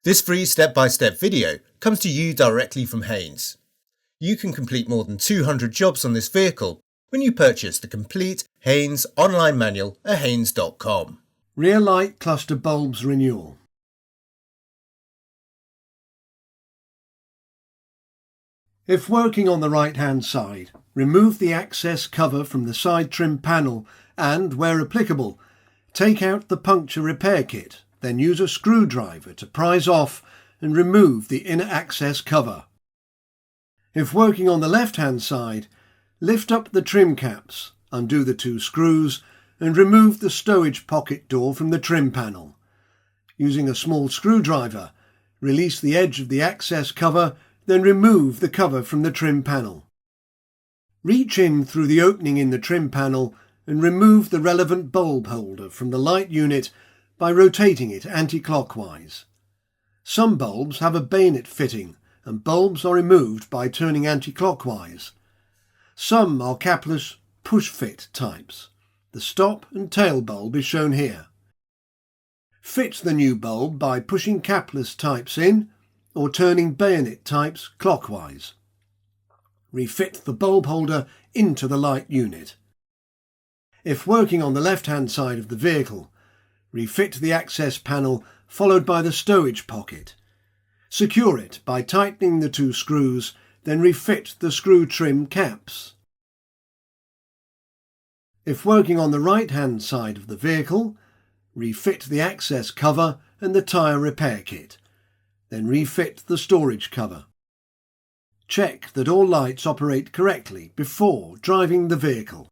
This free step-by-step video comes to you directly from Haynes. You can complete more than 200 jobs on this vehicle when you purchase the complete Haynes online manual at haynes.com. Rear light cluster bulbs renewal. If working on the right-hand side, remove the access cover from the side trim panel and, where applicable, take out the puncture repair kit, then use a screwdriver to prise off and remove the inner access cover. If working on the left-hand side, lift up the trim caps, undo the 2 screws and remove the stowage pocket door from the trim panel. Using a small screwdriver, release the edge of the access cover, then remove the cover from the trim panel. Reach in through the opening in the trim panel and remove the relevant bulb holder from the light unit by rotating it anti-clockwise. Some bulbs have a bayonet fitting and bulbs are removed by turning anti-clockwise. Some are capless push-fit types. The stop and tail bulb is shown here. Fit the new bulb by pushing capless types in or turning bayonet types clockwise. Refit the bulb holder into the light unit. If working on the left-hand side of the vehicle, refit the access panel followed by the stowage pocket. Secure it by tightening the 2 screws, then refit the screw trim caps. If working on the right-hand side of the vehicle, refit the access cover and the tyre repair kit, then refit the storage cover. Check that all lights operate correctly before driving the vehicle.